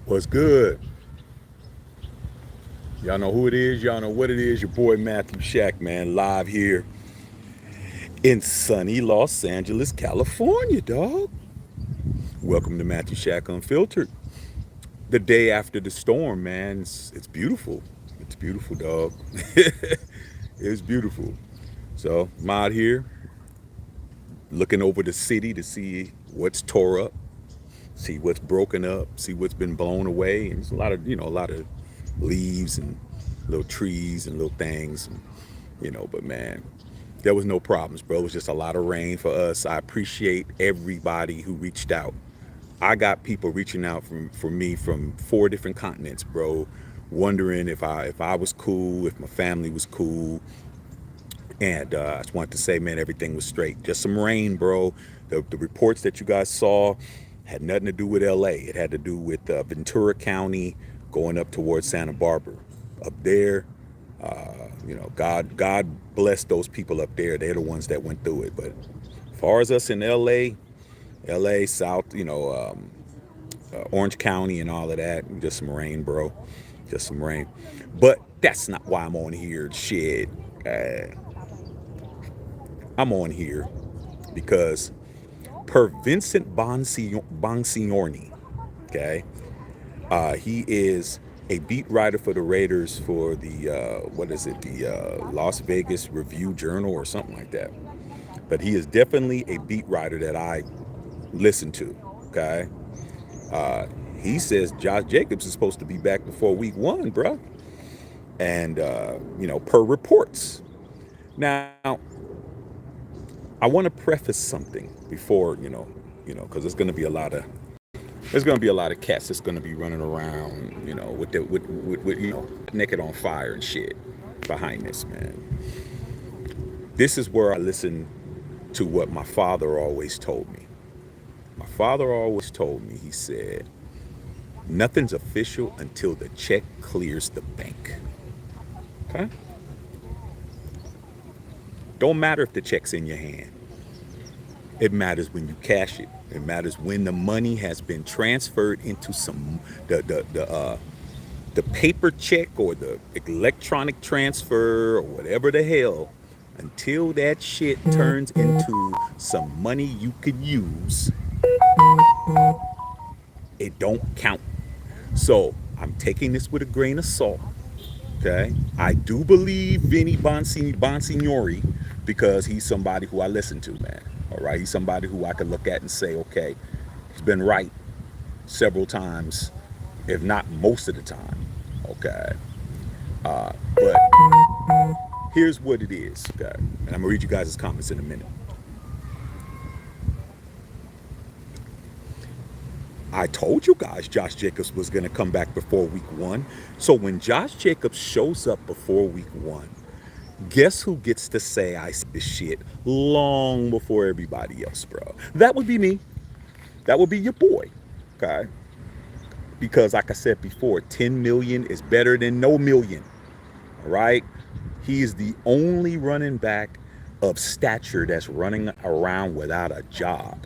What's good? Y'all know who it is. Y'all know what it is. Your boy Matthew Shack, man, live here in sunny Los Angeles, California, dog. Welcome to Matthew Shack Unfiltered. The day after the storm, man, it's beautiful. It's beautiful, dog. It's beautiful. So I'm out here looking over the city to see what's tore up, see what's broken up, see what's been blown away. And there's a lot of, a lot of leaves and little trees and little things, but man, there was no problems, bro. It was just a lot of rain for us. I appreciate everybody who reached out. I got people reaching out for me from 4 different continents, bro, wondering if I was cool, if my family was cool. And I just wanted to say, man, everything was straight. Just some rain, bro. The reports that you guys saw had nothing to do with LA. It had to do with Ventura County going up towards Santa Barbara. Up there, God bless those people up there. They're the ones that went through it. But as far as us in LA South, Orange County and all of that, just some rain, bro. Just some rain. But that's not why I'm on here. Shit. I'm on here because per Vincent Bonsignori, okay, he is a beat writer for the Raiders for the Las Vegas Review Journal or something like that. But he is definitely a beat writer that I listen to. Okay, he says Josh Jacobs is supposed to be back before week 1, bro, and per reports. Now, I want to preface something before because there's gonna be a lot of cats that's gonna be running around, with naked on fire and shit behind this, man. This is where I listen to what my father always told me. My father always told me, he said, nothing's official until the check clears the bank. Okay? Don't matter if the check's in your hand. It matters when you cash it. It matters when the money has been transferred into the paper check or the electronic transfer or whatever the hell. Until that shit turns into some money you could use, it don't count. So I'm taking this with a grain of salt. Okay, I do believe Vinny Bonsignori because he's somebody who I listen to, man. All right, he's somebody who I can look at and say, okay, he's been right several times, if not most of the time. Okay, but here's what it is. Okay, and I'm gonna read you guys' comments in a minute. I told you guys Josh Jacobs was going to come back before week 1. So when Josh Jacobs shows up before week 1, guess who gets to say I said this shit long before everybody else, bro? That would be me. That would be your boy. Okay? Because like I said before, 10 million is better than no million. All right? He is the only running back of stature that's running around without a job.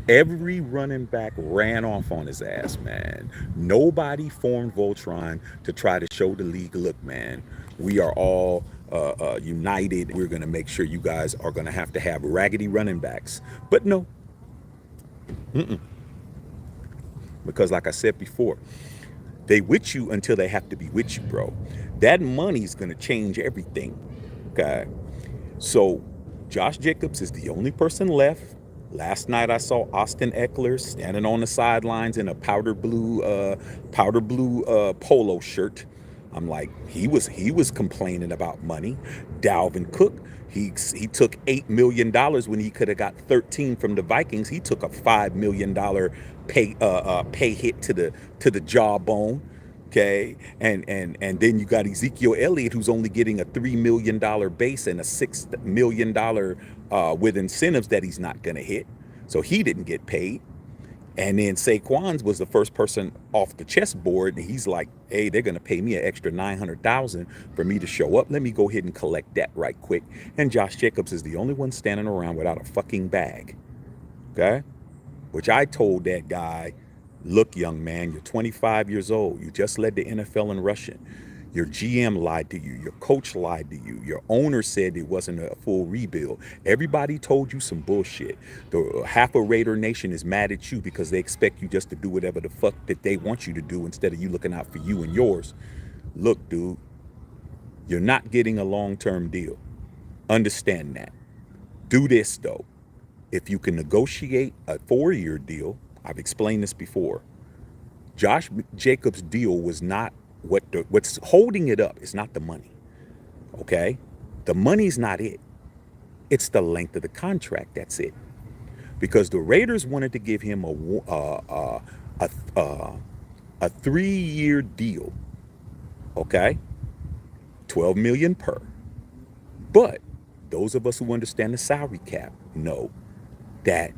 Every running back ran off on his ass, man. Nobody formed Voltron to try to show the league, look, man, we are all united. We're going to make sure you guys are going to have raggedy running backs. But no, because like I said before, they with you until they have to be with you, bro. That money's going to change everything. Okay. So Josh Jacobs is the only person left. Last night I saw Austin Eckler standing on the sidelines in a powder blue polo shirt. I'm like, he was complaining about money. Dalvin Cook, he took $8 million when he could have got 13 from the Vikings. He took a $5 million pay hit to the jawbone. Okay, and then you got Ezekiel Elliott, who's only getting a $3 million base and a $6 million with incentives that he's not gonna hit, so he didn't get paid. And then Saquon's was the first person off the chessboard, and he's like, "Hey, they're gonna pay me an extra 900,000 for me to show up. Let me go ahead and collect that right quick." And Josh Jacobs is the only one standing around without a fucking bag. Okay, which I told that guy Look, young man, you're 25 years old. You just led the NFL in rushing. Your GM lied to you. Your coach lied to you. Your owner said it wasn't a full rebuild. Everybody told you some bullshit. The half of Raider Nation is mad at you because they expect you just to do whatever the fuck that they want you to do instead of you looking out for you and yours. Look, dude, you're not getting a long-term deal. Understand that. Do this though. If you can negotiate a 4-year deal, I've explained this before. Josh Jacobs' deal was not what's holding it up. It's not the money. Okay, the money's not it. It's the length of the contract. That's it. Because the Raiders wanted to give him a 3-year deal. Okay, 12 million per. But those of us who understand the salary cap know that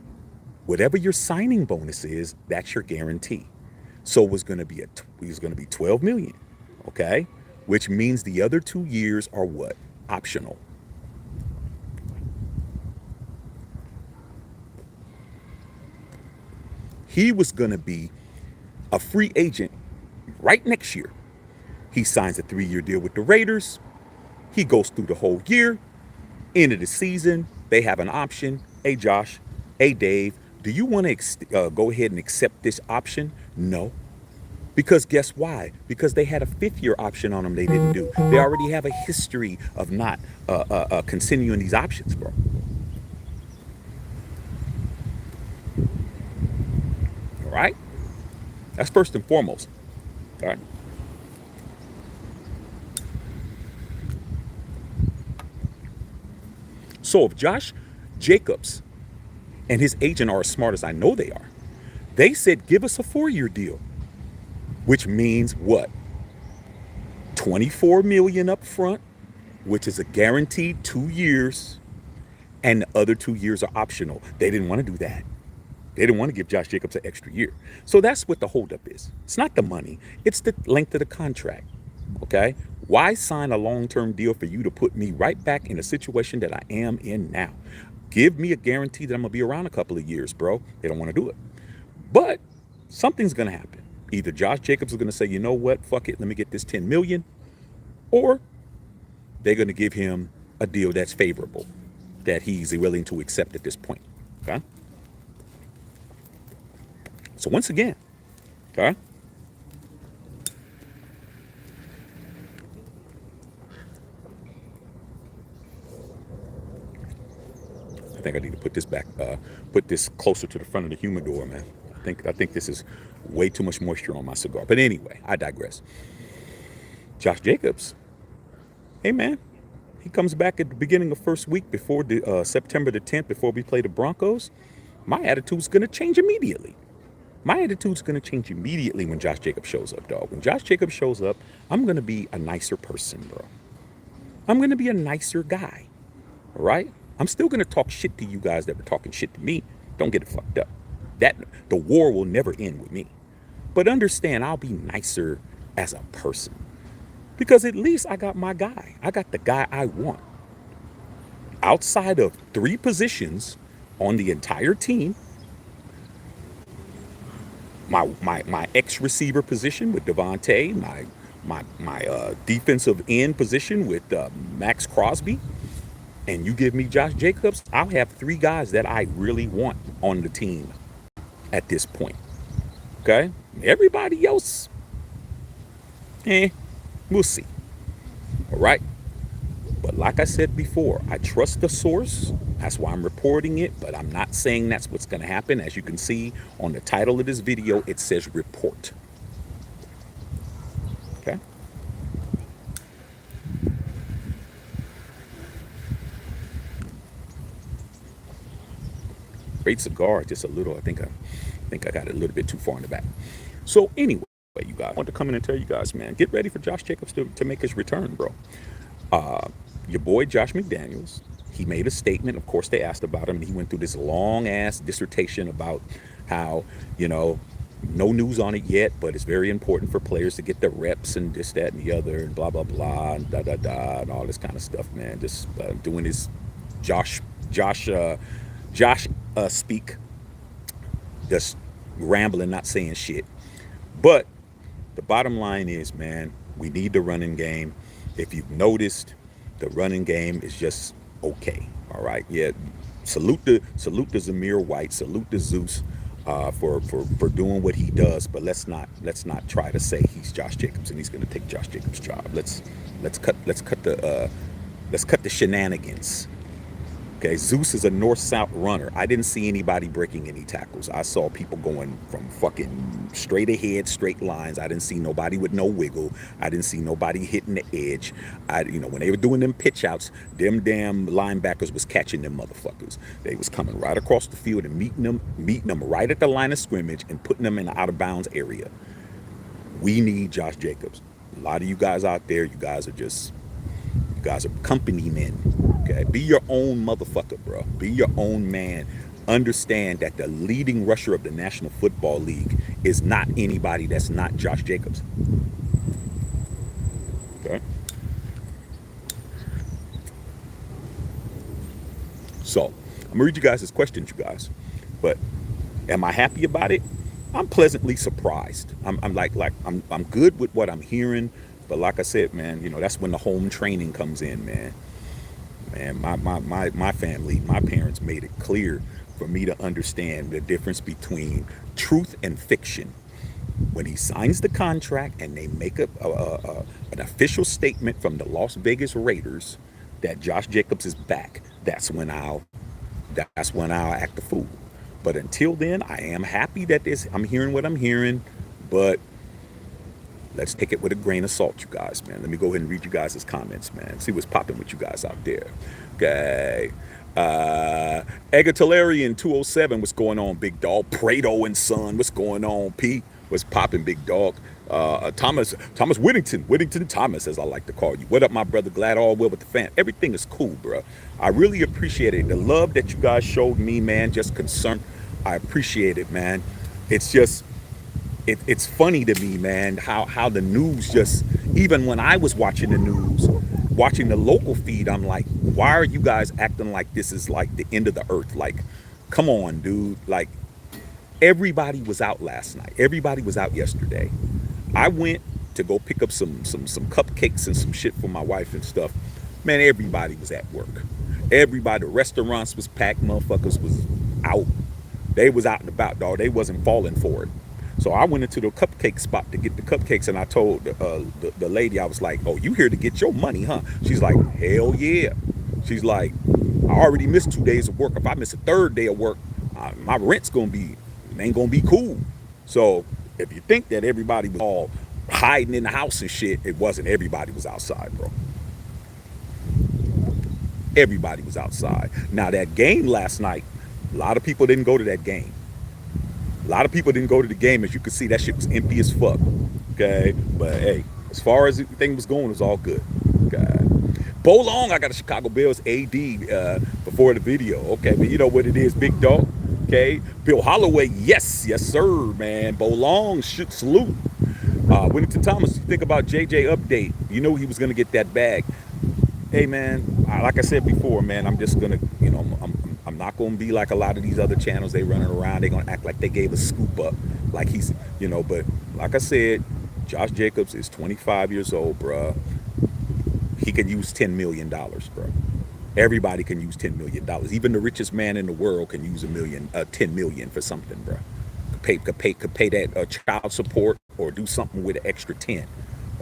whatever your signing bonus is, that's your guarantee. So it was going to be 12 million, okay? Which means the other 2 years are what? Optional. He was going to be a free agent right next year. He signs a 3-year deal with the Raiders. He goes through the whole year. End of the season, they have an option. Hey, Josh. Hey, Dave. Do you want to go ahead and accept this option? No. Because guess why? Because they had a 5th-year option on them they didn't do. They already have a history of not continuing these options, bro. All right? That's first and foremost. All right? So if Josh Jacobs and his agent are as smart as I know they are, they said, give us a 4-year deal, which means what? 24 million up front, which is a guaranteed 2 years, and the other 2 years are optional. They didn't want to do that. They didn't want to give Josh Jacobs an extra year. So that's what the holdup is. It's not the money. It's the length of the contract. Okay? Why sign a long-term deal for you to put me right back in a situation that I am in now? Give me a guarantee that I'm going to be around a couple of years, bro. They don't want to do it. But something's going to happen. Either Josh Jacobs is going to say, you know what, fuck it, let me get this 10 million, or they're going to give him a deal that's favorable, that he's willing to accept at this point. Okay? So once again, okay? I think I need to put this back, put this closer to the front of the humidor, man. I think this is way too much moisture on my cigar. But anyway, I digress. Josh Jacobs, hey man, he comes back at the beginning of first week before the September the 10th, before we play the Broncos. My attitude's gonna change immediately. My attitude's gonna change immediately when Josh Jacobs shows up, dog. When Josh Jacobs shows up, I'm gonna be a nicer person, bro. I'm gonna be a nicer guy. All right? I'm still gonna talk shit to you guys that were talking shit to me. Don't get it fucked up. That the war will never end with me. But understand, I'll be nicer as a person. Because at least I got my guy. I got the guy I want. Outside of 3 positions on the entire team, my X receiver position with Devontae, my defensive end position with Max Crosby, and you give me Josh Jacobs, I'll have 3 guys that I really want on the team at this point. Okay? Everybody else, we'll see. All right? But like I said before, I trust the source. That's why I'm reporting it, but I'm not saying that's what's going to happen. As you can see on the title of this video, it says report. Okay? Great cigar, just a little. I think I got it a little bit too far in the back. So anyway, you guys, I want to come in and tell you guys, man, get ready for Josh Jacobs to make his return, bro. Your boy Josh McDaniels, he made a statement. Of course, they asked about him, and he went through this long ass dissertation about how, no news on it yet, but it's very important for players to get the reps and this, that, and the other, and blah blah blah, and da da da, and all this kind of stuff, man. Just doing his Josh speak. Just rambling, not saying shit. But the bottom line is, man, we need the running game. If you've noticed, the running game is just okay. All right. Yeah. Salute to Zamir White. Salute to Zeus for doing what he does. But let's not try to say he's Josh Jacobs and he's going to take Josh Jacobs' job. Let's cut the shenanigans. Okay, Zeus is a north-south runner. I didn't see anybody breaking any tackles. I saw people going from fucking straight ahead, straight lines. I didn't see nobody with no wiggle. I didn't see nobody hitting the edge. When they were doing them pitch outs, them damn linebackers was catching them motherfuckers. They was coming right across the field and meeting them right at the line of scrimmage and putting them in the out of bounds area. We need Josh Jacobs. A lot of you guys out there, you guys are company men. Okay, be your own motherfucker, bro. Be your own man. Understand that the leading rusher of the National Football League is not anybody that's not Josh Jacobs. Okay. So I'm gonna read you guys' questions, you guys. But am I happy about it? I'm pleasantly surprised. I'm good with what I'm hearing. But like I said, man, that's when the home training comes in, man. Man, my family, my parents made it clear for me to understand the difference between truth and fiction. When he signs the contract and they make an official statement from the Las Vegas Raiders that Josh Jacobs is back, that's when I'll act the fool. But until then, I am happy that I'm hearing what I'm hearing, but let's take it with a grain of salt, you guys, man. Let me go ahead and read you guys' comments, man. See what's popping with you guys out there. Okay. Egatalarian 207, what's going on, big dog? Prado and Son, what's going on, P? What's popping, big dog? Thomas Whittington Thomas, as I like to call you. What up, my brother? Glad all well with the fam. Everything is cool, bro. I really appreciate it. The love that you guys showed me, man, just concern. I appreciate it, man. It's just, it's funny to me, man, how the news just, even when I was watching the news, watching the local feed, I'm like, why are you guys acting like this is like the end of the earth? Like, come on, dude. Like, everybody was out last night. Everybody was out yesterday. I went to go pick up some cupcakes and some shit for my wife and stuff. Man, everybody was at work. Everybody, the restaurants was packed, motherfuckers was out. They was out and about, dog. They wasn't falling for it. So I went into the cupcake spot to get the cupcakes, and I told the lady, I was like, "Oh, you here to get your money, huh?" She's like, "Hell yeah." She's like, "I already missed 2 days of work. If I miss a third day of work, my rent's ain't gonna be cool." So if you think that everybody was all hiding in the house and shit, it wasn't. Everybody was outside, bro. Everybody was outside. Now that game last night, a lot of people didn't go to that game. A lot of people didn't go to the game. As you can see, that shit was empty as fuck. Okay, but hey, as far as everything was going, it was all good. Okay. Bo Long, I got a Chicago Bears AD before the video. Okay, but you know what it is, big dog. Okay, Bill Holloway, yes, sir, man. Bo Long, should salute. Whittington Thomas, you think about JJ update. You know he was gonna get that bag. Hey, man, like I said before, man, I'm just gonna, I'm not gonna be like a lot of these other channels. They running around. They gonna act like they gave a scoop up, like he's, But like I said, Josh Jacobs is 25 years old, bruh. He could use $10 million, bro. Everybody can use $10 million. Even the richest man in the world can use $10 million for something, bro. Could pay that child support or do something with an extra 10.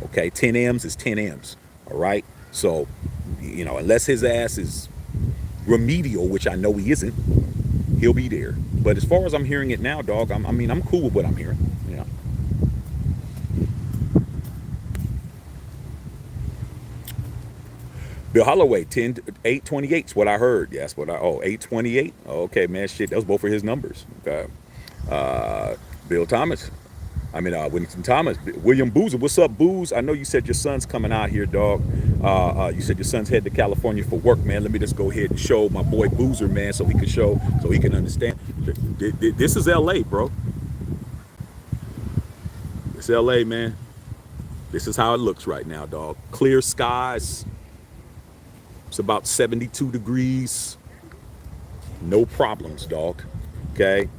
Okay, 10 M's is 10 M's. All right. So, unless his ass is remedial, which I know he isn't, he'll be there. But as far as I'm hearing it now, dog, I'm cool with what I'm hearing. Yeah. Bill Holloway, 828 is what I heard. Yes, 828. Okay, man, shit, those both are his numbers. Okay. Bill Thomas. Whittington Thomas. William Boozer. What's up, Booze? I know you said your son's coming out here, dog. You said your son's headed to California for work, man. Let me just go ahead and show my boy Boozer, man, so he can understand. This is LA, bro. It's LA, man. This is how it looks right now, dog. Clear skies. It's about 72 degrees. No problems, dog. Okay.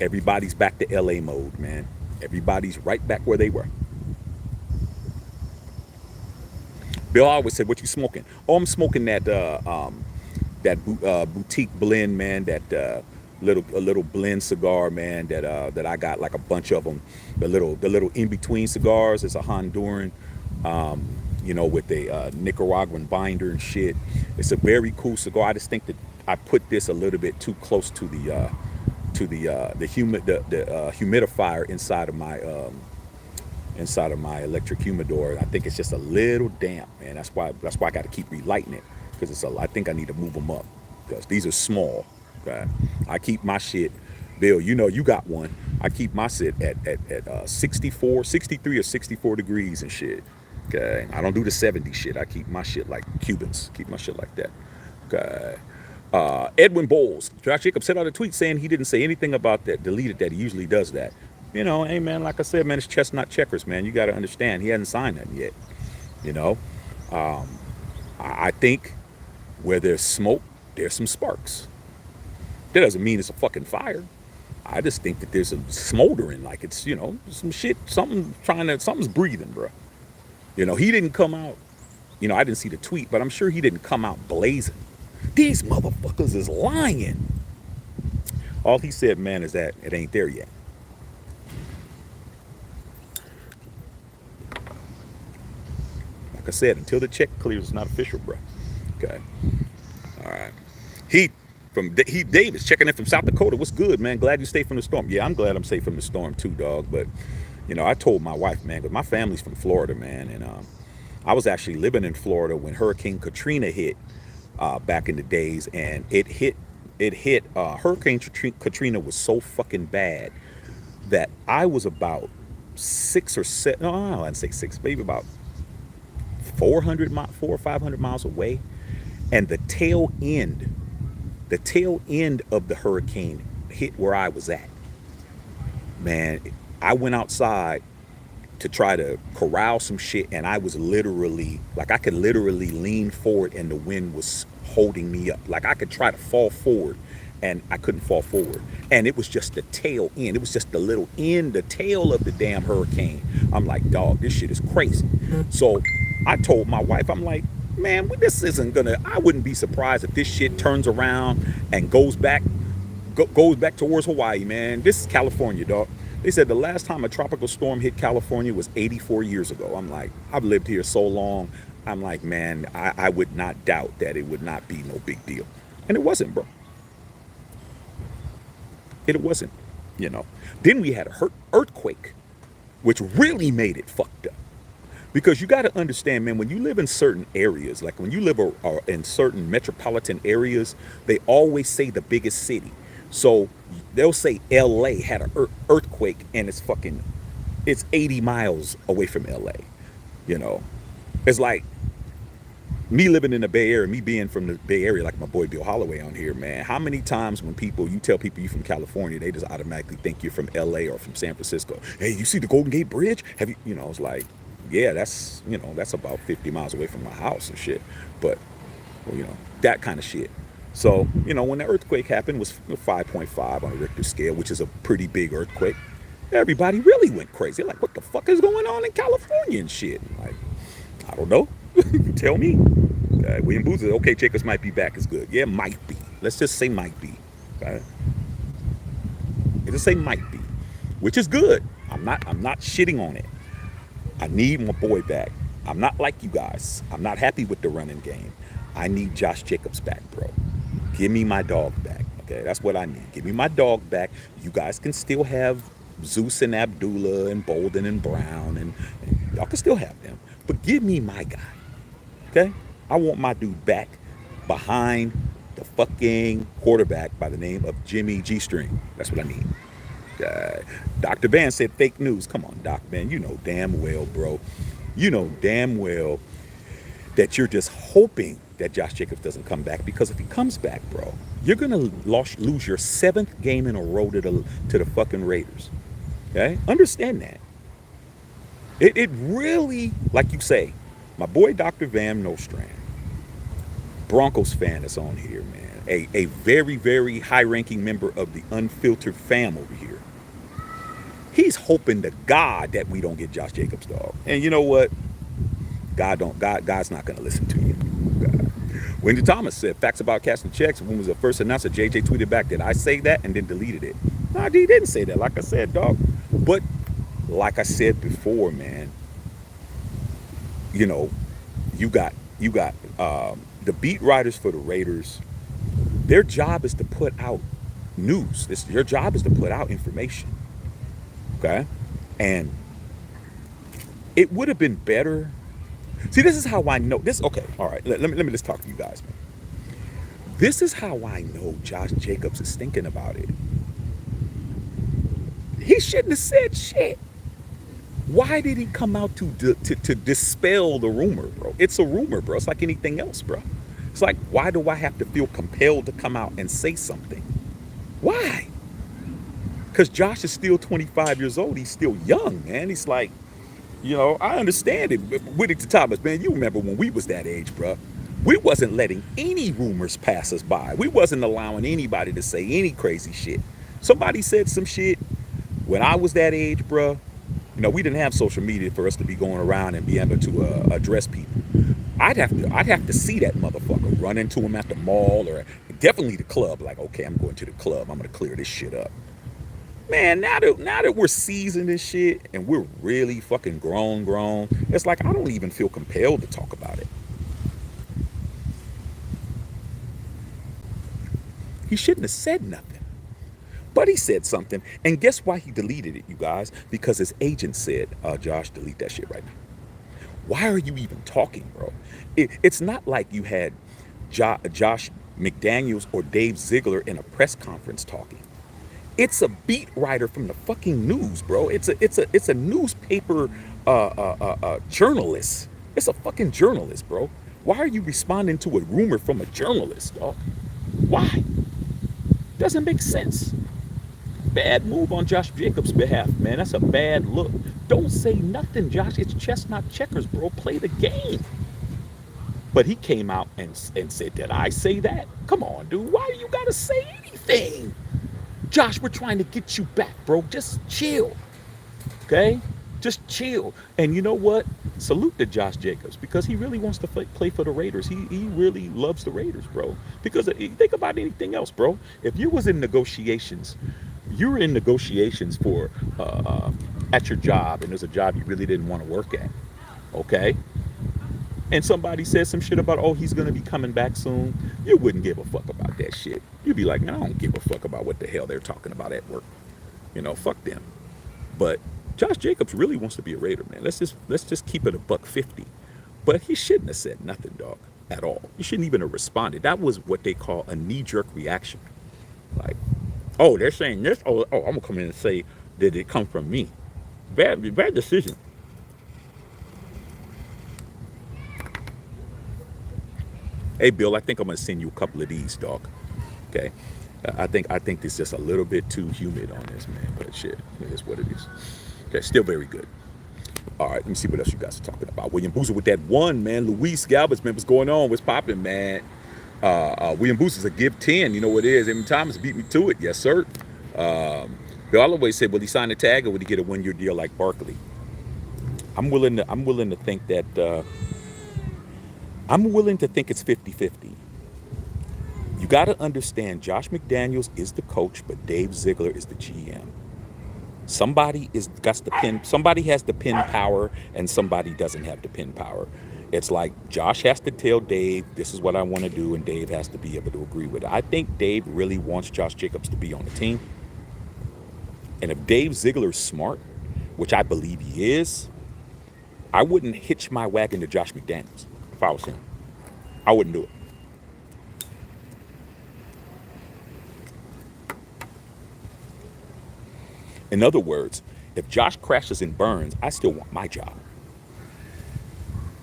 Everybody's back to LA mode, man. Everybody's right back where they were. Bill always said, "What you smoking?" Oh, I'm smoking that boutique blend, man. That a little blend cigar, man. That I got like a bunch of them. The little in between cigars. It's a Honduran, with a Nicaraguan binder and shit. It's a very cool cigar. I just think that I put this a little bit too close to the humidifier inside of my electric humidor. I think it's just a little damp, man. That's why I got to keep relighting it, because I think I need to move them up, because these are small. Okay? I keep my shit, Bill. You know you got one. I keep my shit at 64, 63 or 64 degrees and shit. Okay, I don't do the 70 shit. I keep my shit like Cubans. Keep my shit like that. Okay. Edwin Bowles, Josh Jacobs sent out a tweet saying he didn't say anything about that, deleted that. He usually does that. Hey man, like I said, man, it's chestnut checkers, man. You got to understand, he hasn't signed that yet. You know, I think where there's smoke, there's some sparks. That doesn't mean it's a fucking fire. I just think that there's a smoldering, like it's, some shit, something's breathing, bro. He didn't come out. I didn't see the tweet, but I'm sure he didn't come out blazing. These motherfuckers is lying. All he said, man, is that it ain't there yet. Like I said, until the check clears, it's not official, bro. Okay. All right. Heat Davis checking in from South Dakota. What's good, man? Glad you stayed from the storm. Yeah, I'm glad I'm safe from the storm too, dog. But I told my wife, man, because my family's from Florida, man, and I was actually living in Florida when Hurricane Katrina hit back in the days, and it hit. Hurricane Katrina was so fucking bad that I was about 6 or 7. No, I'd say 6, maybe about 400 or 500 miles away, and the tail end of the hurricane hit where I was at. Man, I went outside to try to corral some shit, and I was literally, like, I could literally lean forward and the wind was holding me up. Like, I could try to fall forward and I couldn't fall forward. And it was just the tail end. It was just the little end, the tail of the damn hurricane. I'm like, dog, this shit is crazy. So I told my wife, I'm like, man, this isn't gonna, I wouldn't be surprised if this shit turns around and goes back towards Hawaii, man. This is California, dog. They said the last time a tropical storm hit California was 84 years ago. I'm like, I've lived here so long. I'm like, man, I would not doubt that it would not be no big deal. And it wasn't, bro. It wasn't, Then we had a earthquake, which really made it fucked up. Because you got to understand, man, when you live in certain areas, like when you live in certain metropolitan areas, they always say the biggest city. So they'll say LA had an earthquake and it's 80 miles away from LA. It's like me living in the Bay Area, me being from the Bay Area, like my boy Bill Holloway on here, man. How many times when you tell people you're from California, they just automatically think you're from LA or from San Francisco. Hey, you see the Golden Gate Bridge? Have you, it's like, yeah, that's about 50 miles away from my house and shit. But, that kind of shit. So, when the earthquake happened, it was 5.5 on a Richter scale, which is a pretty big earthquake. Everybody really went crazy. Like, what the fuck is going on in California and shit? Like, I don't know. Tell me. William Booth says, okay, Jacobs might be back is good. Yeah, might be. Let's just say might be. Okay? Let's just say might be, which is good. I'm not shitting on it. I need my boy back. I'm not like you guys. I'm not happy with the running game. I need Josh Jacobs back, bro. Give me my dog back. Okay, that's what I need. Give me my dog back. You guys can still have Zeus and Abdullah and Bolden and Brown, and y'all can still have them. But give me my guy. Okay? I want my dude back behind the fucking quarterback by the name of Jimmy G String. That's what I need. Dr. Van said fake news. Come on, Doc, man. You know damn well, bro. You know damn well that you're just hoping that Josh Jacobs doesn't come back, because if he comes back, bro, you're going to lose your 7th game in a row to the fucking Raiders. Okay? Understand that. It really, like you say, my boy Dr. Van Nostrand, Broncos fan that's on here, man. a very, very high ranking member of the unfiltered fam over here. He's hoping to God that we don't get Josh Jacobs, dog. And you know what? God's not gonna listen to you. God. Wendy Thomas said facts about cashing checks. When was the first announced? JJ tweeted back, did I say that? And then deleted it. Nah, D didn't say that. Like I said, dog. But like I said before, man, you know, you got the beat writers for the Raiders. Their job is to put out news. Your job is to put out information. Okay, and it would have been better. See, this is how I know this. Okay, all right. Let me just talk to you guys, man. This is how I know Josh Jacobs is thinking about it. He shouldn't have said shit. Why did he come out to dispel the rumor, bro? It's a rumor, bro. It's like anything else, bro. It's like, why do I have to feel compelled to come out and say something? Why? Because Josh is still 25 years old. He's still young, man. He's like, I understand it. Whittington Thomas, man, you remember when we was that age, bro. We wasn't letting any rumors pass us by. We wasn't allowing anybody to say any crazy shit. Somebody said some shit when I was that age, bro. We didn't have social media for us to be going around and be able to address people. I'd have to see that motherfucker, run into him at the mall or definitely the club. Like, okay, I'm going to the club. I'm gonna clear this shit up. Man, now that we're seasoned and shit and we're really fucking grown, it's like I don't even feel compelled to talk about it. He shouldn't have said nothing. But he said something. And guess why he deleted it, you guys? Because his agent said, Josh, delete that shit right now. Why are you even talking, bro? It's not like you had Josh McDaniels or Dave Ziegler in a press conference talking. It's a beat writer from the fucking news, bro. It's a newspaper journalist. It's a fucking journalist, bro. Why are you responding to a rumor from a journalist, dog? Why? Doesn't make sense. Bad move on Josh Jacobs' behalf, man. That's a bad look. Don't say nothing, Josh. It's chess, not checkers, bro. Play the game. But he came out and said, did I say that? Come on, dude. Why do you gotta say anything? Josh, we're trying to get you back, bro. Just chill. Okay? Just chill. And you know what? Salute to Josh Jacobs because he really wants to play for the Raiders. He really loves the Raiders, bro. Because think about anything else, bro. If you was in negotiations, you were in negotiations for at your job, and there's a job you really didn't want to work at, okay? And somebody says some shit about, oh, he's gonna be coming back soon. You wouldn't give a fuck about that shit. You'd be like, man, I don't give a fuck about what the hell they're talking about at work. Fuck them. But Josh Jacobs really wants to be a Raider, man. Let's just keep it $150. But he shouldn't have said nothing, dog, at all. He shouldn't even have responded. That was what they call a knee-jerk reaction. Like, oh, they're saying this. Oh, I'm gonna come in and say that it come from me. Bad decision. Hey, Bill, I think I'm gonna send you a couple of these, dog. Okay. I think it's just a little bit too humid on this, man. But shit, it is what it is. Okay, still very good. All right, let me see what else you guys are talking about. William Boozer with that one, man. Luis Galvez, man, what's going on? What's popping, man? William Boozer's a give 10. You know what it is. Every Thomas beat me to it. Yes, sir. Bill always said, will he sign a tag or would he get a 1-year deal like Barkley? I'm willing to think that I'm willing to think it's 50-50. You got to understand, Josh McDaniels is the coach, but Dave Ziegler is the GM. Somebody has the pin power, and somebody doesn't have the pin power. It's like Josh has to tell Dave, this is what I want to do, and Dave has to be able to agree with it. I think Dave really wants Josh Jacobs to be on the team. And if Dave Ziegler's smart, which I believe he is, I wouldn't hitch my wagon to Josh McDaniels if I was him. I wouldn't do it. In other words, if Josh crashes and burns, I still want my job.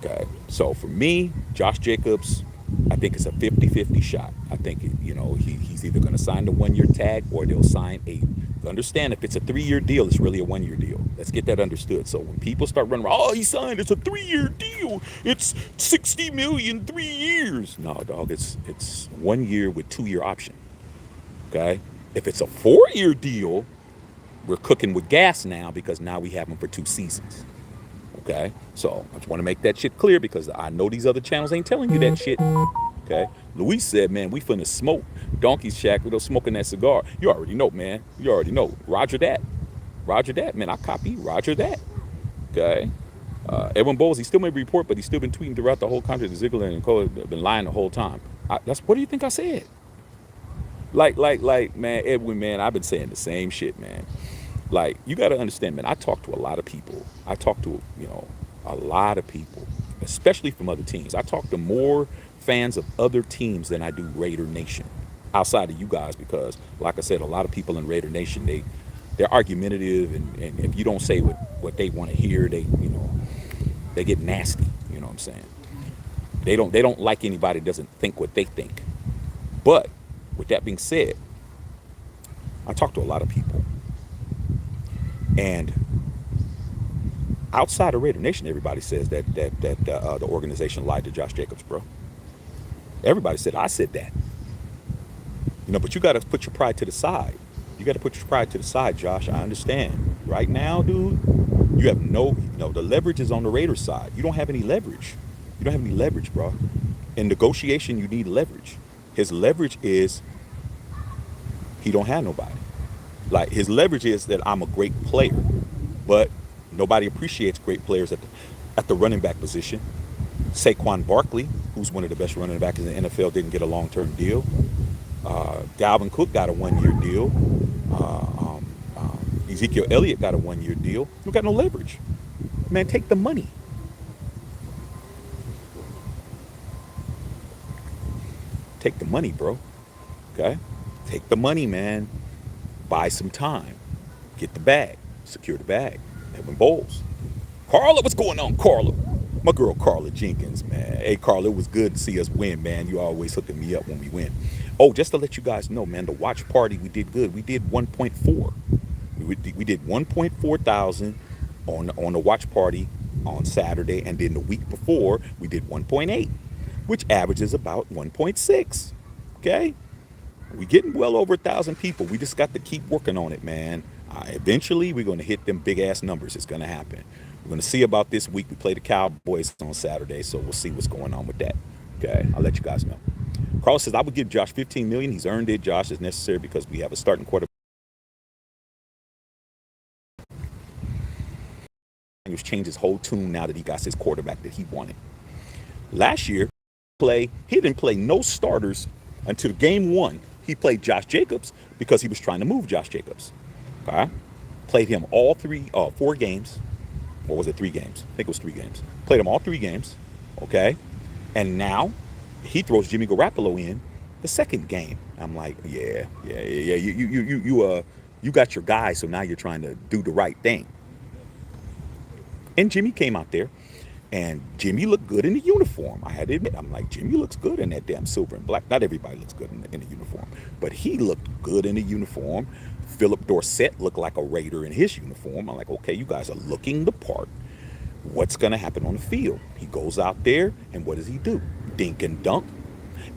Okay. So for me, Josh Jacobs, I think it's a 50-50 shot. I think, he's either going to sign the 1-year tag or they'll sign a Understand, if it's a 3-year deal, it's really a 1-year deal. Let's get that understood. So when people start running around, oh, he signed, it's a 3-year deal. It's 60 million, 3 years. No, dog, it's 1 year with 2-year option. Okay? If it's a 4-year deal, we're cooking with gas now because now we have them for 2 seasons. Okay? So I just want to make that shit clear because I know these other channels ain't telling you that shit. Okay. Luis said, man, we finna smoke Donkey's Shack. We don't smoking that cigar. You already know, man. You already know. Roger that. Roger that, man. I copy. Roger that. Okay. Edwin Bowles, he still made a report, but he's still been tweeting throughout the whole country that Ziegler and Cole have been lying the whole time. What do you think I said? Like, man, Edwin, man, I've been saying the same shit, man. Like, you got to understand, man, I talk to a lot of people. I talk to, a lot of people, especially from other teams. I talk to more fans of other teams than I do Raider Nation, outside of you guys, because, like I said, a lot of people in Raider Nation, they're argumentative, and if you don't say what they want to hear, they get nasty. You know what I'm saying? They don't like anybody that doesn't think what they think. But with that being said, I talk to a lot of people. And outside of Raider Nation, everybody says that the organization lied to Josh Jacobs, bro. Everybody said I said that. But you got to put your pride to the side. You got to put your pride to the side, Josh. I understand. Right now, dude, you have the leverage is on the Raiders side. You don't have any leverage. You don't have any leverage, bro. In negotiation, you need leverage. His leverage is he don't have nobody. Like, his leverage is that I'm a great player, but nobody appreciates great players at the running back position. Saquon Barkley, who's one of the best running backs in the NFL, didn't get a long-term deal. Dalvin Cook got a 1-year deal. Ezekiel Elliott got a 1-year deal. You got no leverage. Man, take the money. Take the money, bro. Okay? Take the money, man. Buy some time. Get the bag. Secure the bag. Edwin Bowles. Carla, what's going on, Carla? My girl, Carla Jenkins, man. Hey, Carla, it was good to see us win, man. You always hooking me up when we win. Oh, just to let you guys know, man, the watch party, we did good. We did 1.4. We did 1.4 thousand on the watch party on Saturday, and then the week before, we did 1.8, which averages about 1.6. Okay? We getting well over 1,000 people. We just got to keep working on it, man. Eventually, we're going to hit them big-ass numbers. It's going to happen. We're going to see about this week. We play the Cowboys on Saturday, so we'll see what's going on with that. Okay? I'll let you guys know. Carl says, I would give Josh $15 million. He's earned it. Josh is necessary because we have a starting quarterback. He was changed his whole tune now that he got his quarterback that he wanted. Last year, he didn't play no starters until game 1. He played Josh Jacobs because he was trying to move Josh Jacobs. Okay? Played him all 4 games. Or was it 3 games? I think it was 3 games. Played him all 3 games. Okay? And now he throws Jimmy Garoppolo in the second game. I'm like, yeah. You got your guy, so now you're trying to do the right thing. And Jimmy came out there, and Jimmy looked good in the uniform. I had to admit, I'm like, Jimmy looks good in that damn silver and black. Not everybody looks good in the uniform, but he looked good in the uniform. Philip Dorsett looked like a Raider in his uniform. I'm like, okay, you guys are looking the part. What's going to happen on the field? He goes out there, and what does he do? Dink and dunk.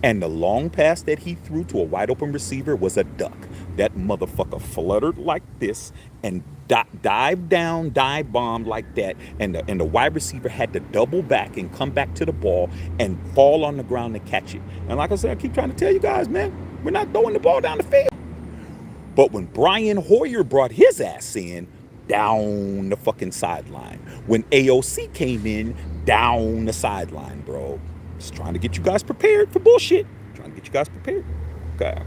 And the long pass that he threw to a wide open receiver was a duck. That motherfucker fluttered like this and dive down, dive bombed like that. And the wide receiver had to double back and come back to the ball and fall on the ground to catch it. And like I said, I keep trying to tell you guys, man, we're not throwing the ball down the field. But when Brian Hoyer brought his ass in, down the fucking sideline. When AOC came in, down the sideline, bro. Just trying to get you guys prepared for bullshit. Trying to get you guys prepared. Okay.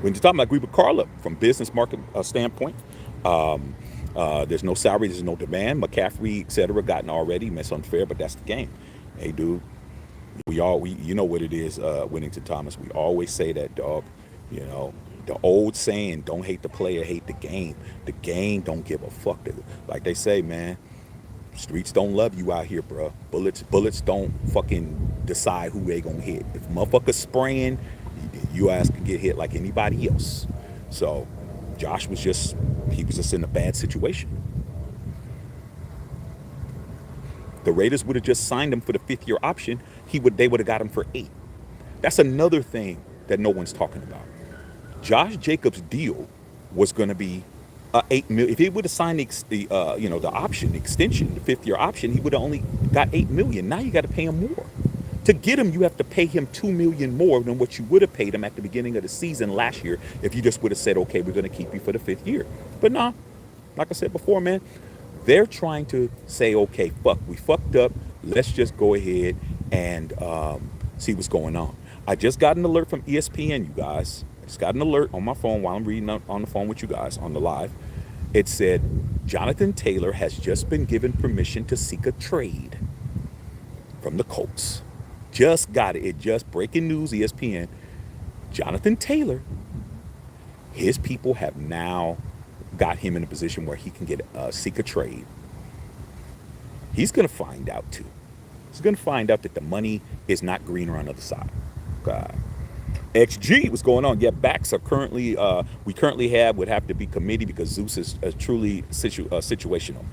When you're talking, I agree with Carla from business market standpoint. There's no salary, there's no demand. McCaffrey, etc., gotten already. That's unfair, but that's the game. Hey, dude, we you know what it is, Whittington Thomas. We always say that, dog. You know, the old saying, don't hate the player, hate the game. The game don't give a fuck. Like they say, man, streets don't love you out here, bro. Bullets don't fucking decide who they gonna hit. If motherfuckers spraying, you ass can get hit like anybody else. So Josh was just, he was just in a bad situation. The Raiders would have just signed him for the 5th-year option. They would have got him for 8. That's another thing that no one's talking about. Josh Jacobs' deal was going to be 8 million. If he would have signed the option extension, the 5th-year option, he would have only got 8 million. Now you got to pay him more. To get him, you have to pay him 2 million more than what you would have paid him at the beginning of the season last year if you just would have said, okay, we're going to keep you for the 5th year. But nah, like I said before, man, they're trying to say, okay, we fucked up. Let's just go ahead and see what's going on. I just got an alert from ESPN, you guys. I just got an alert on my phone while I'm reading on the phone with you guys on the live. It said Jonathan Taylor has just been given permission to seek a trade from the Colts. Just got it. It just breaking news, ESPN. Jonathan Taylor, his people have now got him in a position where he can seek a trade. He's going to find out too. He's going to find out that the money is not greener on the other side. God. XG, what's going on? Yeah, backs are currently, would have to be committee because Zeus is truly situational.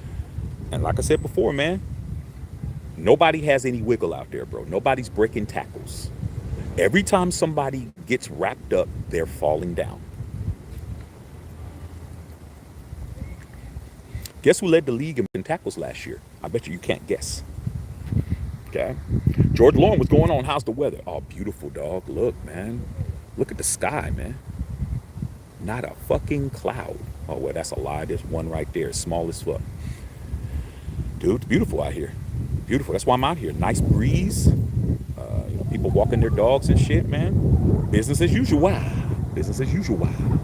And like I said before, man, nobody has any wiggle out there, bro. Nobody's breaking tackles. Every time somebody gets wrapped up, they're falling down. Guess who led the league in tackles last year? I bet you can't guess. Okay. George Lauren, what's going on? How's the weather? Oh, beautiful, dog. Look, man. Look at the sky, man. Not a fucking cloud. Oh, well, that's a lie. There's one right there. Small as fuck. Dude, it's beautiful out here. Beautiful. That's why I'm out here. Nice breeze. People walking their dogs and shit, man. Business as usual. Wow. Business as usual. Wow.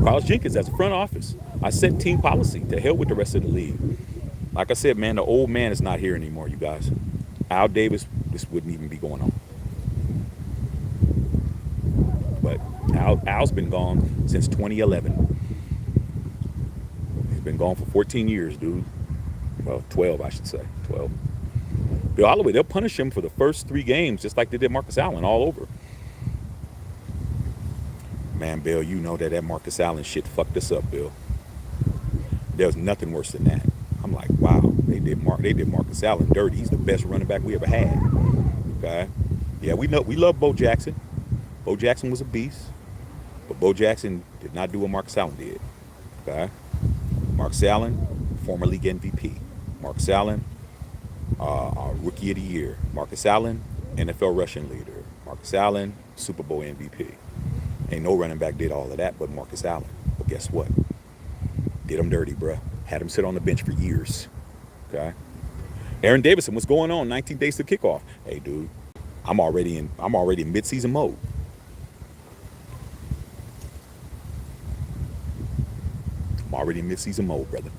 Carlos Jenkins, as a front office, I set team policy to hell with the rest of the league. Like I said, man, the old man is not here anymore, you guys. Al Davis, this wouldn't even be going on. But Al's been gone since 2011. He's been gone for 14 years, dude. Well, 12, I should say. 12. Bill Holloway, they'll punish him for the first 3 games just like they did Marcus Allen all over. Man, Bill, you know that Marcus Allen shit fucked us up, Bill. There's nothing worse than that. I'm like, wow, they did Marcus Allen dirty. He's the best running back we ever had. Okay? Yeah, we love Bo Jackson. Bo Jackson was a beast. But Bo Jackson did not do what Marcus Allen did. Okay? Marcus Allen, former league MVP. Marcus Allen, rookie of the year. Marcus Allen, NFL rushing leader. Marcus Allen, Super Bowl MVP. Ain't no running back did all of that but Marcus Allen. But guess what? Did him dirty, bruh. Had him sit on the bench for years. Okay? Aaron Davidson, what's going on? 19 days to kickoff. Hey, dude, I'm already in mid-season mode. I'm already in mid-season mode, brother.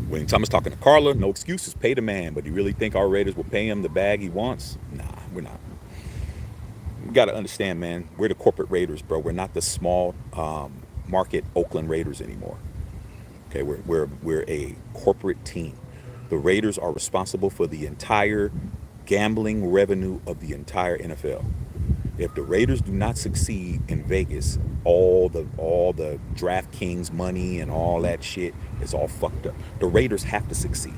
When Thomas talking to Carla, no excuses, pay the man. But do you really think our Raiders will pay him the bag he wants? Nah, we're not. You got to understand, man, we're the corporate Raiders, bro. We're not the small market Oakland Raiders anymore. Okay, we're a corporate team. The Raiders are responsible for the entire gambling revenue of the entire NFL. If the Raiders do not succeed in Vegas, all the DraftKings money and all that shit is all fucked up. The Raiders have to succeed.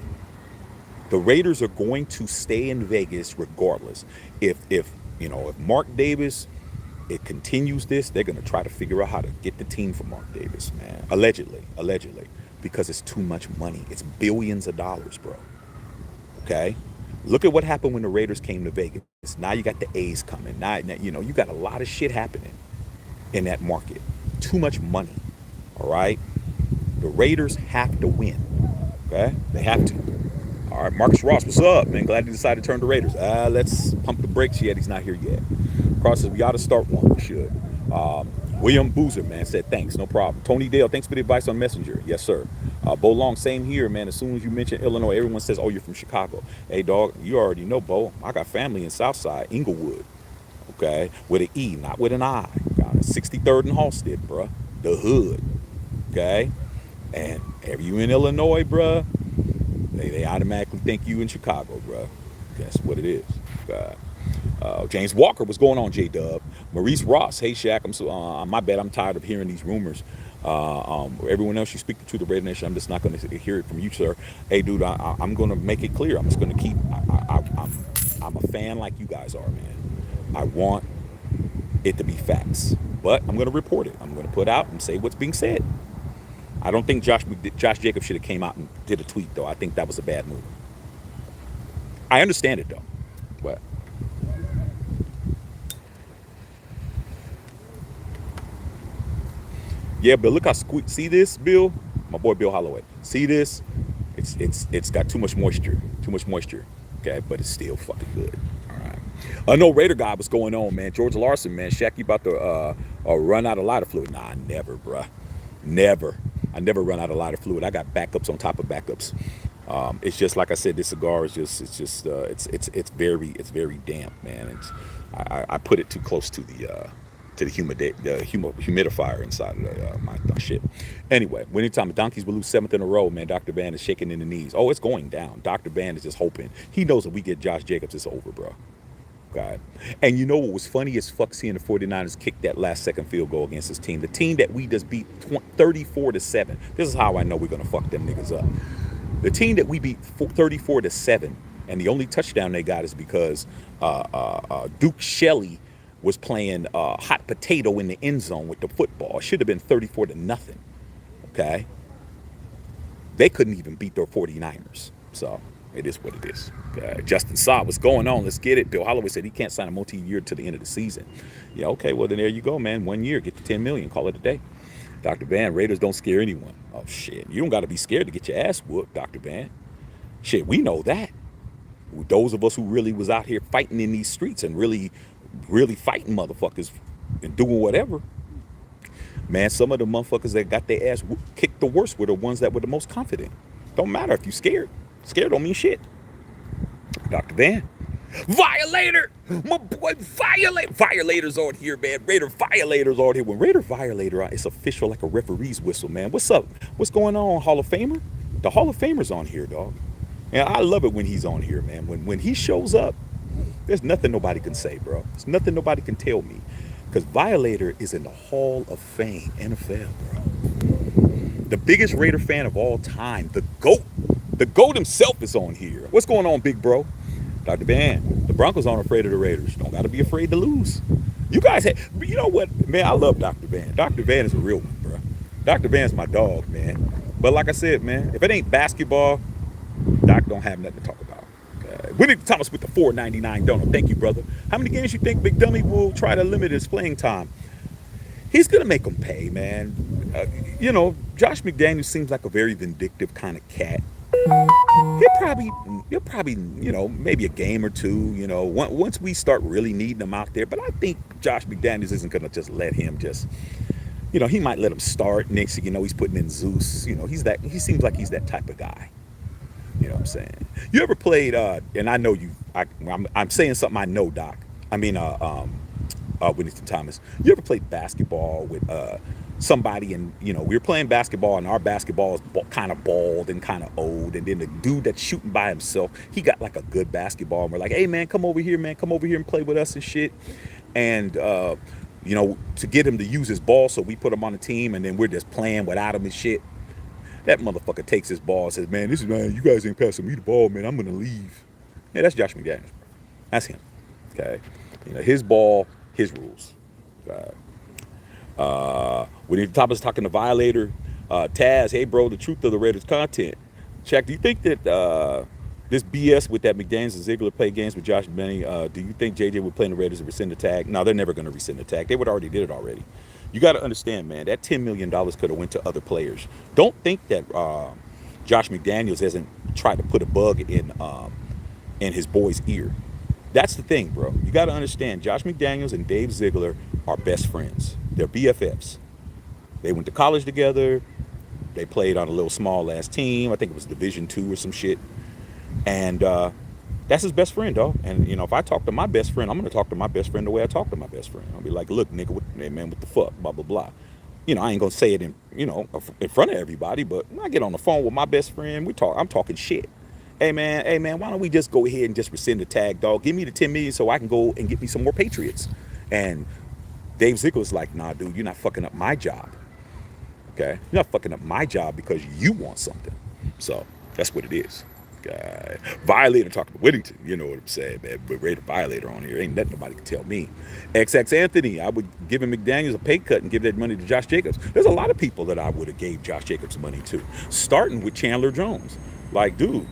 The Raiders are going to stay in Vegas regardless. If Mark Davis, it continues this, they're going to try to figure out how to get the team for Mark Davis, man. Allegedly. Because it's too much money. It's billions of dollars, bro. Okay? Look at what happened when the Raiders came to Vegas. Now you got the A's coming. Now you got a lot of shit happening in that market. Too much money. All right? The Raiders have to win. Okay? They have to. All right, Marcus Ross, what's up, man? Glad he decided to turn to Raiders. Let's pump the brakes yet. He's not here yet. Cross says we ought to start one. We should. William Boozer, man, said thanks, no problem. Tony Dale, thanks for the advice on Messenger. Yes, sir. Bo Long, same here, man. As soon as you mention Illinois, everyone says, oh, you're from Chicago. Hey, dog, you already know, Bo. I got family in Southside, Inglewood, okay? With an E, not with an I. Got 63rd and Halstead, bruh. The hood, okay? And if you in Illinois, bruh, they automatically think you in Chicago, bruh. That's what it is. James Walker, what's going on, J-Dub? Maurice Ross, hey Shaq, I'm so my bad. I'm tired of hearing these rumors. Everyone else you speak to the Raider Nation, I'm just not going to hear it from you, sir. Hey, dude, I'm going to make it clear. I'm just going to keep. I'm a fan like you guys are, man. I want it to be facts, but I'm going to report it. I'm going to put out and say what's being said. I don't think Josh Jacobs should have came out and did a tweet though. I think that was a bad move. I understand it though, but yeah, but look how see this, Bill, my boy Bill Holloway. See this? It's got too much moisture, too much moisture. Okay, but it's still fucking good. All right. I know Raider guy, what's going on, man? George Larson, man. Shaq, you about to run out of lighter fluid? Nah, never, bruh. Never. I never run out of lighter fluid. I got backups on top of backups. It's just like I said. This cigar is just it's very damp, man. I put it too close to the humidifier inside of my shit. Anyway, anytime donkeys will lose seventh in a row, man, Dr. Van is shaking in the knees. Oh, it's going down. Dr. Van is just hoping. He knows if we get Josh Jacobs, it's over, bro. God. And you know what was funny as fuck seeing the 49ers kick that last second field goal against this team. The team that we just beat 34-7. This is how I know we're going to fuck them niggas up. The team that we beat 34-7, and the only touchdown they got is because Duke Shelley was playing hot potato in the end zone with the football. It should have been 34-0. Okay? They couldn't even beat their 49ers. So it is what it is. Okay. Justin Saw, what's going on? Let's get it. Bill Holloway said he can't sign a multi-year to the end of the season. Yeah, okay, well then there you go, man. 1 year, get to 10 million, call it a day. Dr. Van, Raiders don't scare anyone. Oh shit. You don't gotta be scared to get your ass whooped, Dr. Van. Shit, we know that. Those of us who really was out here fighting in these streets and really fighting motherfuckers and doing whatever. Man, some of the motherfuckers that got their ass kicked the worst were the ones that were the most confident. Don't matter if you scared. Scared don't mean shit. Dr. Van. Violator! My boy Violators on here, man. Raider Violators on here. When Raider Violator, it's official like a referee's whistle, man. What's up? What's going on, Hall of Famer? The Hall of Famer's on here, dog. And I love it when he's on here, man. When he shows up, there's nothing nobody can say, bro. There's nothing nobody can tell me. Because Violator is in the Hall of Fame, NFL, bro. The biggest Raider fan of all time, the GOAT. The GOAT himself is on here. What's going on, big bro? Dr. Van, the Broncos aren't afraid of the Raiders. Don't got to be afraid to lose. You guys you know what, man, I love Dr. Van. Dr. Van is a real one, bro. Dr. Van's my dog, man. But like I said, man, if it ain't basketball, Doc don't have nothing to talk about. Winnie Thomas with the $4.99 donut. Thank you, brother. How many games you think Big Dummy will try to limit his playing time? He's going to make them pay, man. You know, Josh McDaniels seems like a very vindictive kind of cat. He'll probably, you know, maybe a game or two, you know, once we start really needing him out there. But I think Josh McDaniels isn't going to just let him just, you know, he might let him start. Next thing you know, he's putting in Zeus. You know, he seems like he's that type of guy. You know what I'm saying? You ever played, and I know I'm saying something I know, Doc. I mean, Winston Thomas. You ever played basketball with somebody and, you know, we were playing basketball and our basketball is kind of bald and kind of old. And then the dude that's shooting by himself, he got like a good basketball. And we're like, hey, man, come over here, man. Come over here and play with us and shit. And, you know, to get him to use his ball. So we put him on the team and then we're just playing without him and shit. That motherfucker takes his ball and says, man, you guys ain't passing me the ball, man. I'm going to leave. Yeah, that's Josh McDaniels. That's him. Okay. You know, his ball, his rules. When he top is talking to Violator, Taz, hey, bro, the truth of the Raiders content. Shaq, do you think that this BS with that McDaniels and Ziegler play games with Josh Benny, do you think JJ would play in the Raiders and rescind the tag? No, they're never going to rescind the tag. They would already did it already. You got to understand, man, that $10 million could have went to other players. Don't think that Josh McDaniels hasn't tried to put a bug in his boy's ear. That's the thing, bro. You got to understand, Josh McDaniels and Dave Ziegler are best friends. They're BFFs. They went to college together. They played on a little small-ass team. I think it was Division II or some shit. And that's his best friend, dog. And, you know, if I talk to my best friend, I'm going to talk to my best friend the way I talk to my best friend. I'll be like, look, nigga, man, what the fuck, blah, blah, blah. You know, I ain't going to say it in, you know, in front of everybody, but when I get on the phone with my best friend, I'm talking shit. Hey, man, why don't we just go ahead and just rescind the tag, dog? Give me the $10 million so I can go and get me some more Patriots. And Dave Ziegler's like, nah, dude, you're not fucking up my job. Okay? You're not fucking up my job because you want something. So that's what it is. Violator talking to Whittington, you know what I'm saying, man. But Raider Violator on here, ain't nothing nobody can tell me. XX Anthony, I would give him McDaniels a pay cut and give that money to Josh Jacobs. There's a lot of people that I would have gave Josh Jacobs money to, starting with Chandler Jones. Like, dude.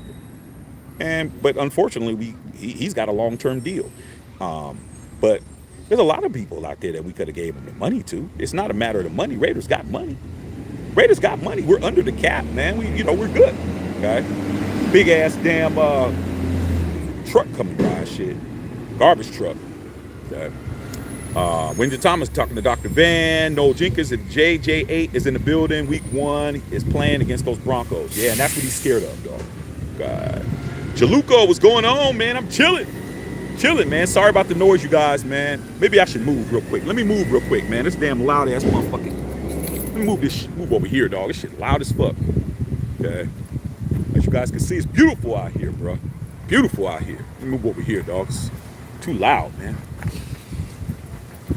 But unfortunately, he's got a long-term deal. But there's a lot of people out there that we could have gave him the money to. It's not a matter of the money. Raiders got money. Raiders got money. We're under the cap, man. We're good. Okay. Big ass damn truck coming by, shit. Garbage truck. Okay. Winston Thomas talking to Dr. Van. Noel Jenkins and JJ8 is in the building. Week 1 is playing against those Broncos. Yeah, and that's what he's scared of, dog. God. Jaluko, what's going on, man? I'm chilling. Chilling, man. Sorry about the noise, you guys, man. Maybe I should move real quick. Let me move real quick, man. This damn loud ass motherfucking. Let me move over here, dog. This shit loud as fuck. Okay. As you guys can see, it's beautiful out here, bro. Beautiful out here. Let me move over here, dog. It's too loud, man.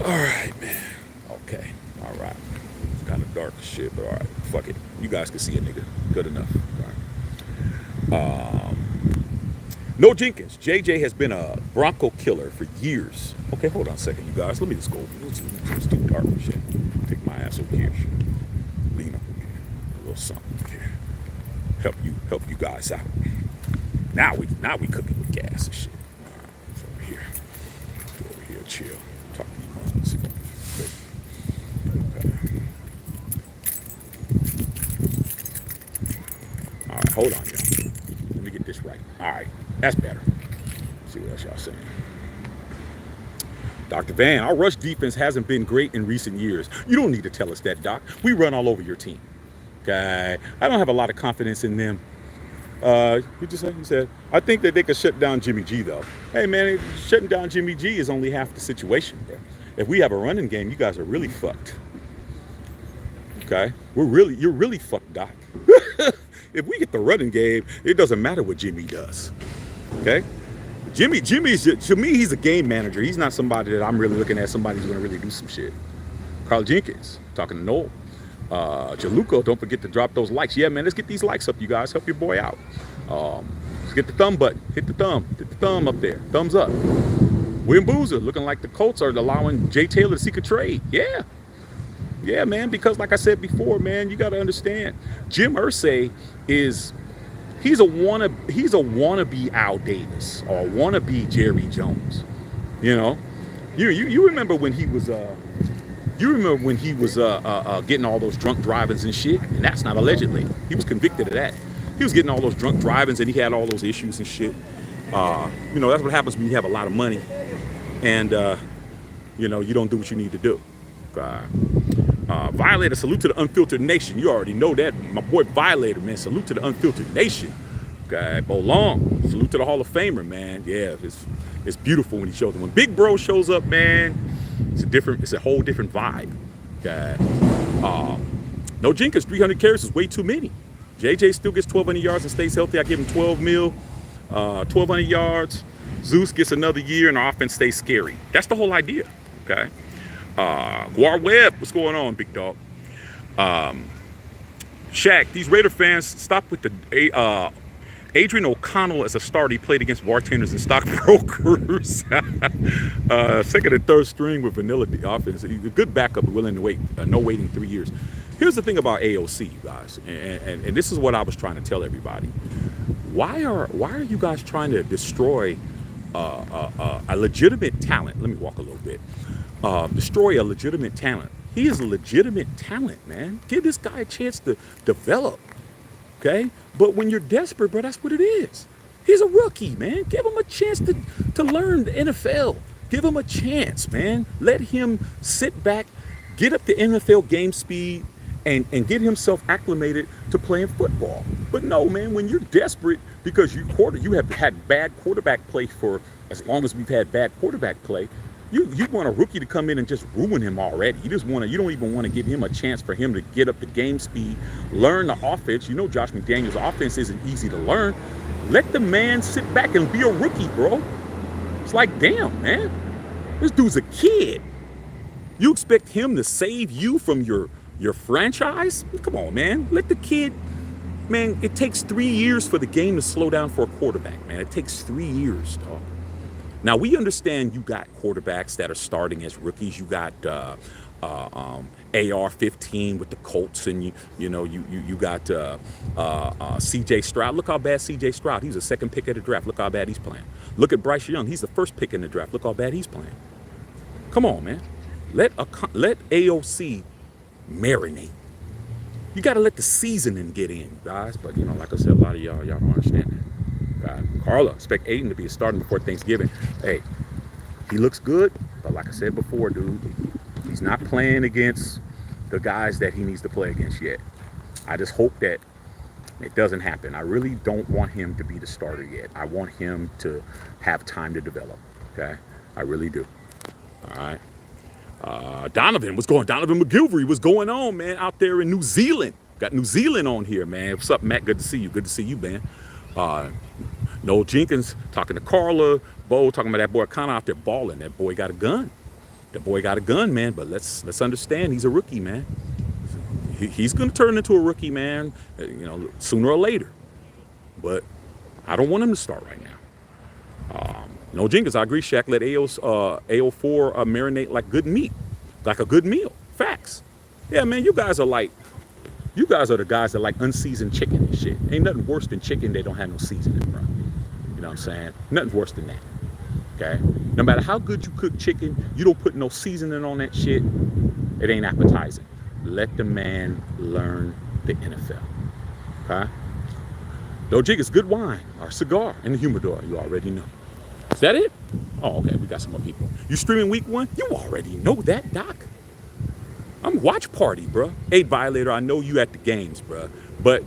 All right, man. Okay. All right. It's kind of dark as shit, but all right. Fuck it. You guys can see it, nigga. Good enough. All right. No Jenkins. JJ has been a Bronco killer for years. Okay, hold on a second, you guys. Let me just go. It's too dark and shit. Take my ass over here. Lean up here. A little something here. Help you guys out. Now we cooking with gas and shit. All right, it's over here. Go over here, chill. Talk to you. Okay. All right, hold on, y'all. Let me get this right. All right, that's better. Let's see what else y'all saying. Dr. Van, our rush defense hasn't been great in recent years. You don't need to tell us that, Doc. We run all over your team. Okay, I don't have a lot of confidence in them. He said, I think that they could shut down Jimmy G, though. Hey, man, shutting down Jimmy G is only half the situation, bro. If we have a running game, you guys are really fucked. Okay? You're really fucked, Doc. If we get the running game, it doesn't matter what Jimmy does. Okay? Jimmy's, to me, he's a game manager. He's not somebody that I'm really looking at, somebody who's going to really do some shit. Carl Jenkins, talking to Noel. Jaluko, don't forget to drop those likes. Yeah, man, let's get these likes up, you guys. Help your boy out. Let's get the thumb button. Hit the thumb up there. Thumbs up. William Boozer, looking like the Colts are allowing Jay Taylor to seek a trade. Yeah, man, because like I said before, man, you got to understand, Jim Irsay he's a wannabe Al Davis or a wannabe Jerry Jones. You know, you remember when he was getting all those drunk drivings and shit, and that's not allegedly. He was convicted of that. He was getting all those drunk drivings and he had all those issues and shit. That's what happens when you have a lot of money and you don't do what you need to do. Violator, salute to the Unfiltered Nation. You already know that. My boy Violator, man. Salute to the Unfiltered Nation. Okay, Bolong, salute to the Hall of Famer, man. Yeah, it's beautiful when he shows up. When Big Bro shows up, man, it's a whole different vibe. Okay. No Jenkins, 300 carries is way too many. JJ still gets 1,200 yards and stays healthy. I give him 12 mil, 1,200 yards. Zeus gets another year and our offense stays scary. That's the whole idea. Okay. Guar Webb, what's going on, big dog? Shaq, these Raider fans, stop with the Adrian O'Connell as a starter. He played against bartenders and stockbrokers. Second and third string with vanilla offense. He's a good backup, willing to wait. No waiting 3 years. Here's the thing about AOC, you guys, and this is what I was trying to tell everybody. Why are you guys trying to destroy a legitimate talent? Let me walk a little bit. Destroy a legitimate talent. He is a legitimate talent, man. Give this guy a chance to develop. Okay? But when you're desperate, bro, that's what it is. He's a rookie, man. Give him a chance to learn the NFL. Give him a chance, man. Let him sit back, get up to NFL game speed, and get himself acclimated to playing football. But no, man, when you're desperate because you have had bad quarterback play for as long as we've had bad quarterback play, you want a rookie to come in and just ruin him already. You don't even want to give him a chance for him to get up to game speed, learn the offense. You know Josh McDaniels' offense isn't easy to learn. Let the man sit back and be a rookie, bro. It's like, damn, man. This dude's a kid. You expect him to save you from your franchise? Come on, man. Let the kid, man, it takes 3 years for the game to slow down for a quarterback, man. It takes 3 years, dog. Now we understand you got quarterbacks that are starting as rookies. You got AR-15 with the Colts, and you got C.J. Stroud. Look how bad C.J. Stroud. He's a second pick of the draft. Look how bad he's playing. Look at Bryce Young. He's the first pick in the draft. Look how bad he's playing. Come on, man. Let AOC marinate. You got to let the seasoning get in, guys. But like I said, a lot of y'all don't understand that. Carla, expect Aiden to be starting before Thanksgiving. Hey, he looks good, but like I said before, dude, he's not playing against the guys that he needs to play against yet. I just hope that it doesn't happen. I really don't want him to be the starter yet. I want him to have time to develop. Okay, I really do. All right. Donovan McGilvery, what's going on, man, out there in New Zealand? Got New Zealand on here, man. What's up, Matt? Good to see you. Good to see you, man. Noel Jenkins talking to Carla. Bo talking about that boy Connor out there balling. That boy got a gun. That boy got a gun, man. But let's understand, he's a rookie, man. He's going to turn into a rookie, man, sooner or later. But I don't want him to start right now. Noel Jenkins, I agree, Shaq. Let AO4 marinate like good meat, like a good meal. Facts. Yeah, man, you guys are the guys that like unseasoned chicken and shit. Ain't nothing worse than chicken they don't have no seasoning, bro. You know what I'm saying? Nothing worse than that. Okay? No matter how good you cook chicken, you don't put no seasoning on that shit, it ain't appetizing. Let the man learn the NFL. Okay? No jig is good wine, our cigar, and the humidor. You already know. Is that it? Oh, okay. We got some more people. You streaming week 1? You already know that, Doc. I'm watch party, bro. Hey, Violator, I know you at the games, bro. But,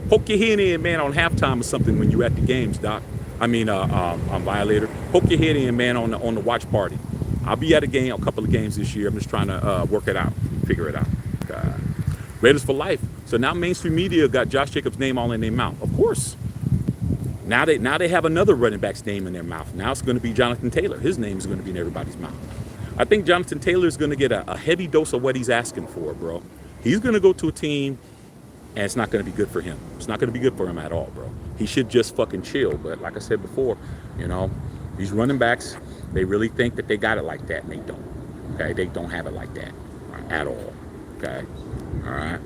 poke your head in, man, on halftime or something when you at the games, Doc. I'm Violator. Poke your head in, man, on the watch party. I'll be at a couple of games this year. I'm just trying to work it out, figure it out. Raiders for life. So now mainstream media got Josh Jacobs' name all in their mouth. Of course. Now they have another running back's name in their mouth. Now it's going to be Jonathan Taylor. His name is going to be in everybody's mouth. I think Jonathan Taylor is going to get a heavy dose of what he's asking for, bro. He's going to go to a team, and it's not going to be good for him. It's not going to be good for him at all, bro. He should just fucking chill. But like I said before, these running backs, they really think that they got it like that, and they don't. Okay, they don't have it like that at all. Okay, all right.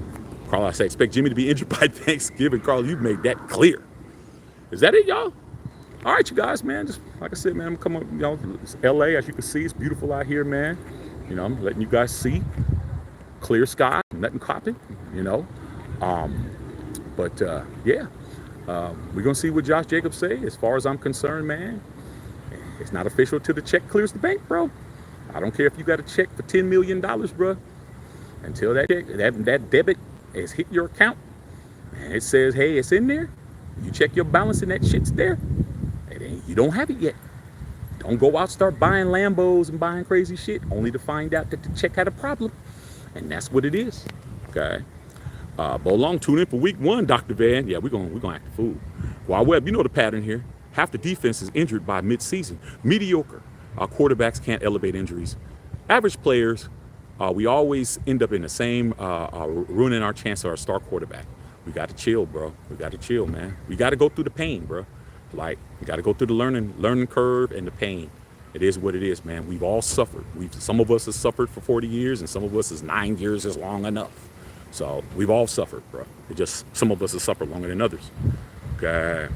Carl, I say expect Jimmy to be injured by Thanksgiving. Carl, you've made that clear. Is that it, y'all? All right, you guys, man. Just like I said, man, I'm coming. It's LA, as you can see, it's beautiful out here, man. I'm letting you guys see clear sky, nothing copping. Yeah. We're gonna see what Josh Jacobs say. As far as I'm concerned, man, it's not official till the check clears the bank, bro. I don't care if you got a check for $10 million, bro. Until that check, that debit has hit your account, and it says, hey, it's in there. You check your balance and that shit's there. You don't have it yet. Don't go out start buying Lambos and buying crazy shit only to find out that the check had a problem. And that's what it is. Okay. Bo Long, tune in for week 1, Dr. Van. Yeah, we're gonna act the fool. Wild Web, you know the pattern here. Half the defense is injured by mid-season. Mediocre. Quarterbacks can't elevate injuries. Average players, we always end up in the same, ruining our chance of our star quarterback. We got to chill, bro. We got to chill, man. We got to go through the pain, bro. Like, we got to go through the learning curve and the pain. It is what it is, man. We've all suffered. Some of us have suffered for 40 years, and some of us is 9 years is long enough. So we've all suffered, bro. It just, some of us have suffered longer than others. Okay.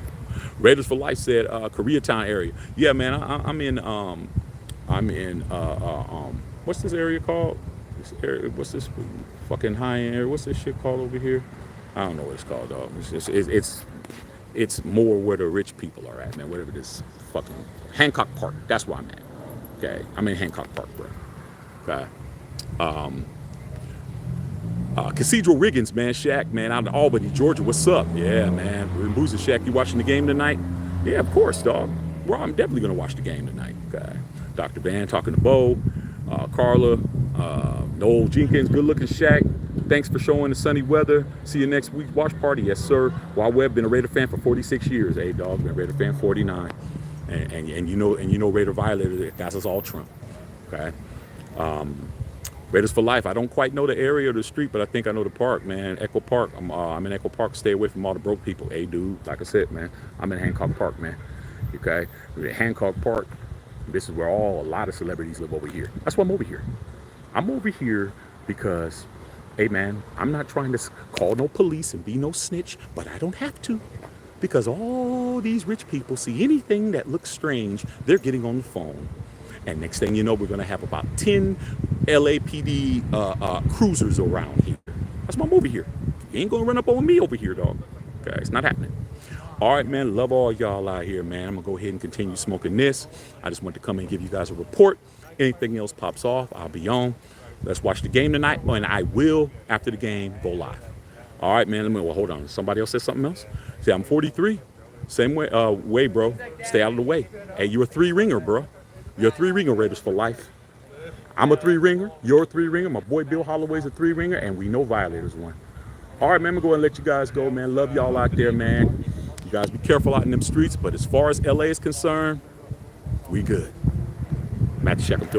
Raiders for Life said, Koreatown area. Yeah, man. I'm in what's this area called? What's this fucking high-end area? What's this shit called over here? I don't know what it's called, dog. It's more where the rich people are at, man. Whatever this fucking Hancock Park. That's where I'm at. Okay, I'm in Hancock Park, bro. Okay. Cathedral Riggins, man. Shaq, man, out of Albany, Georgia. What's up? Yeah, man. We're in Boozy. Shaq, you watching the game tonight? Yeah, of course, dog. Well, I'm definitely gonna watch the game tonight. Okay. Dr. Van talking to Bo, Carla, Noel Jenkins. Good looking, Shaq. Thanks for showing the sunny weather. See you next week. Watch party. Yes, sir. Wild Web, been a Raider fan for 46 years. Hey, dog, been a Raider fan 49. And you know Raider Violator, that's us all Trump. Okay. Raiders for life. I don't quite know the area or the street, but I think I know the park, man. Echo Park. I'm in Echo Park. Stay away from all the broke people. Hey, dude, like I said, man, I'm in Hancock Park, man. Okay, Hancock Park. This is where a lot of celebrities live over here. That's why I'm over here. I'm over here because, hey, man, I'm not trying to call no police and be no snitch, but I don't have to. Because all these rich people see anything that looks strange, they're getting on the phone. And next thing you know, we're going to have about 10 LAPD cruisers around here. That's why I'm over here. You ain't going to run up on me over here, dog. Okay, it's not happening. All right, man. Love all y'all out here, man. I'm going to go ahead and continue smoking this. I just want to come and give you guys a report. Anything else pops off, I'll be on. Let's watch the game tonight. And I will, after the game, go live. All right, man. Well, hold on. Somebody else said something else? See, I'm 43. Same way, bro. Stay out of the way. Hey, you're a three-ringer, bro. You're a three-ringer, Raiders for life. I'm a three-ringer. You're a three-ringer. My boy Bill Holloway's a three-ringer, and we know Violators won. All right, man. I'm going to go and let you guys go, man. Love y'all out there, man. You guys be careful out in them streets. But as far as LA is concerned, we good. Matthew Shack,